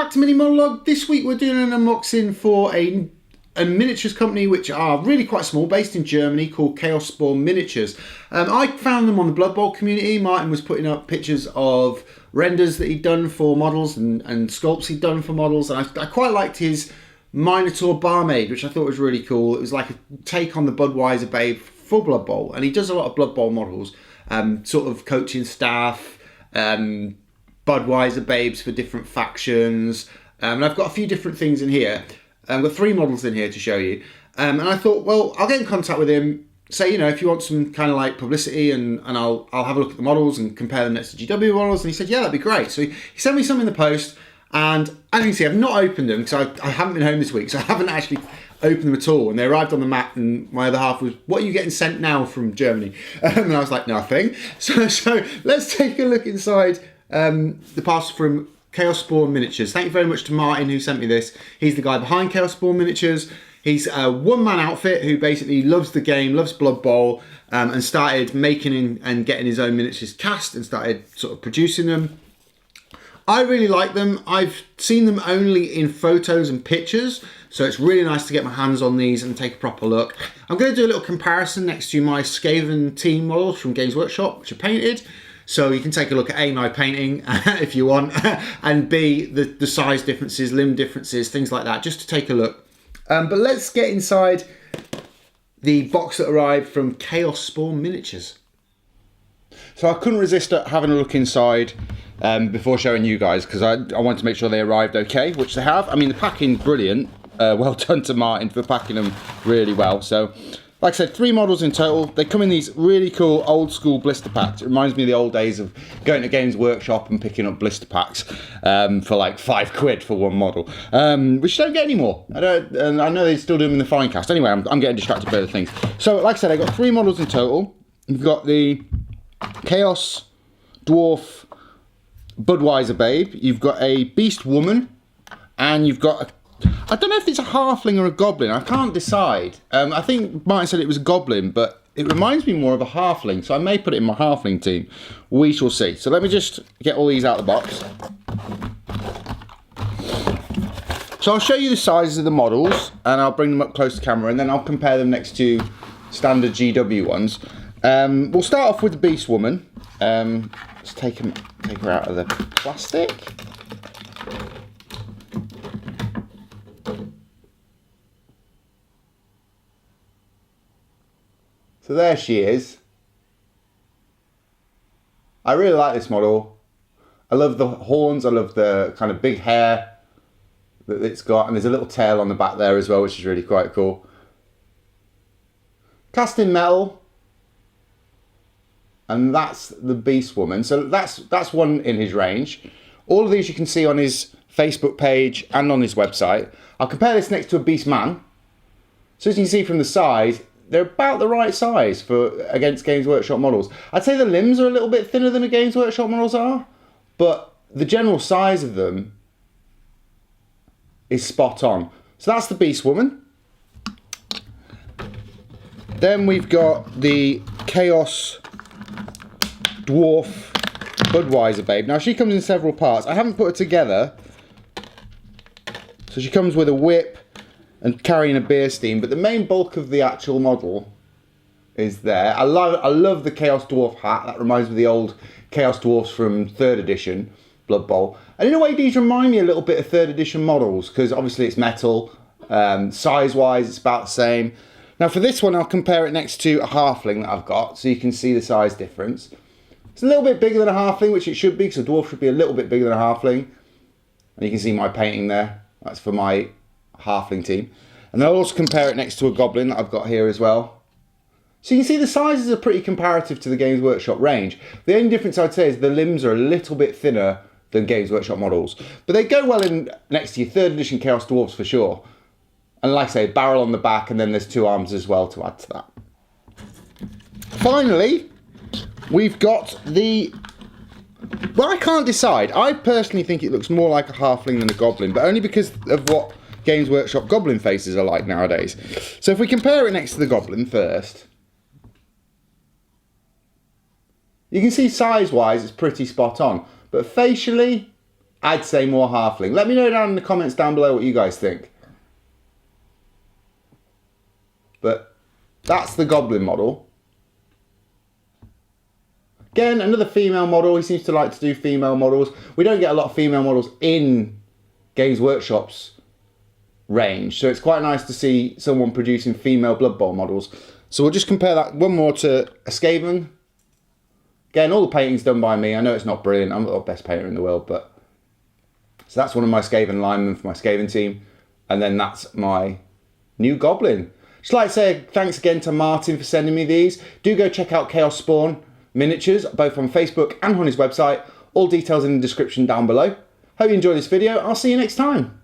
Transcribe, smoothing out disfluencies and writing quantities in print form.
back to Mini-Modelog. This week we're doing an unboxing for a miniatures company which are really quite small, based in Germany, called Chaos Spawn Miniatures. I found them on the Blood Bowl community. Martin was putting up pictures of renders that he'd done for models and sculpts he'd done for models, and I quite liked his Minotaur Barmaid, which I thought was really cool. It was like a take on the Budweiser Babe for Blood Bowl, and he does a lot of Blood Bowl models, sort of coaching staff, Budweiser babes for different factions, and I've got a few different things in here. I've got 3 models in here to show you, and I thought, well, I'll get in contact with him, say, you know, if you want some kind of like publicity, and I'll have a look at the models and compare them next to GW models. And he said, yeah, that'd be great. So he sent me some in the post, and as you can see, I've not opened them because I haven't been home this week, so I haven't actually opened them at all. And they arrived on the mat, and my other half was, what are you getting sent now from Germany? And I was like, nothing. So let's take a look inside the parcel from Chaos Spawn Miniatures. Thank you very much to Martin who sent me this. He's the guy behind Chaos Spawn Miniatures. He's a one-man outfit who basically loves the game, loves Blood Bowl, and started making and getting his own miniatures cast and started sort of producing them. I really like them. I've seen them only in photos and pictures, so it's really nice to get my hands on these and take a proper look. I'm going to do a little comparison next to my Skaven team models from Games Workshop, which are painted. So you can take a look at A, my painting, if you want, and B, the size differences, limb differences, things like that, just to take a look. But let's get inside the box that arrived from Chaos Spawn Miniatures. So I couldn't resist having a look inside before showing you guys, because I wanted to make sure they arrived okay, which they have. I mean, the packing's brilliant. Well done to Martin for packing them really well. So, like I said, 3 models in total. They come in these really cool old school blister packs. It reminds me of the old days of going to Games Workshop and picking up blister packs for like £5 for one model, which you don't get anymore. And I know they still do them in the Finecast. Anyway, I'm getting distracted by other things. So, like I said, I got 3 models in total. You've got the Chaos Dwarf Budweiser Babe. You've got a Beast Woman, and you've got I don't know if it's a halfling or a goblin. I can't decide. I think Martin said it was a goblin, but it reminds me more of a halfling, so I may put it in my halfling team. We shall see. So let me just get all these out of the box. So I'll show you the sizes of the models, and I'll bring them up close to camera, and then I'll compare them next to standard GW ones. We'll start off with the Beast Woman. Let's take her out of the plastic. So there she is. I really like this model. I love the horns, I love the kind of big hair that it's got, and there's a little tail on the back there as well, which is really quite cool. Cast in metal, and that's the Beast Woman. So that's one in his range. All of these you can see on his Facebook page and on his website. I'll compare this next to a Beast Man. So as you can see from the size, they're about the right size against Games Workshop models. I'd say the limbs are a little bit thinner than the Games Workshop models are, but the general size of them is spot on. So that's the Beast Woman. Then we've got the Chaos Dwarf Budweiser Babe. Now she comes in several parts. I haven't put her together. So she comes with a whip and carrying a beer steam, but the main bulk of the actual model is there. I love the Chaos Dwarf hat. That reminds me of the old Chaos Dwarfs from 3rd edition Blood Bowl. And in a way, these remind me a little bit of 3rd edition models, because obviously it's metal. Size-wise, it's about the same. Now for this one, I'll compare it next to a halfling that I've got, so you can see the size difference. It's a little bit bigger than a halfling, which it should be, because a dwarf should be a little bit bigger than a halfling. And you can see my painting there. That's for my halfling team. And I'll also compare it next to a goblin that I've got here as well. So you can see the sizes are pretty comparative to the Games Workshop range. The only difference I'd say is the limbs are a little bit thinner than Games Workshop models, but they go well in next to your 3rd edition Chaos Dwarfs for sure. And like I say, barrel on the back, and then there's 2 arms as well to add to that. Finally, we've got the... Well, I can't decide. I personally think it looks more like a halfling than a goblin, but only because of what Games Workshop goblin faces are like nowadays. So if we compare it next to the goblin first, you can see size-wise it's pretty spot on, but facially I'd say more halfling. Let me know down in the comments down below what you guys think. But that's the goblin model. Again, another female model. He seems to like to do female models. We don't get a lot of female models in Games Workshop's range, so it's quite nice to see someone producing female Blood Bowl models. So we'll just compare that one more to a Skaven. Again, all the painting's done by me. I know it's not brilliant. I'm not the best painter in the world, but... So that's one of my Skaven linemen for my Skaven team. And then that's my new Goblin. Just like to say thanks again to Martin for sending me these. Do go check out Chaos Spawn Miniatures, both on Facebook and on his website. All details in the description down below. Hope you enjoyed this video. I'll see you next time.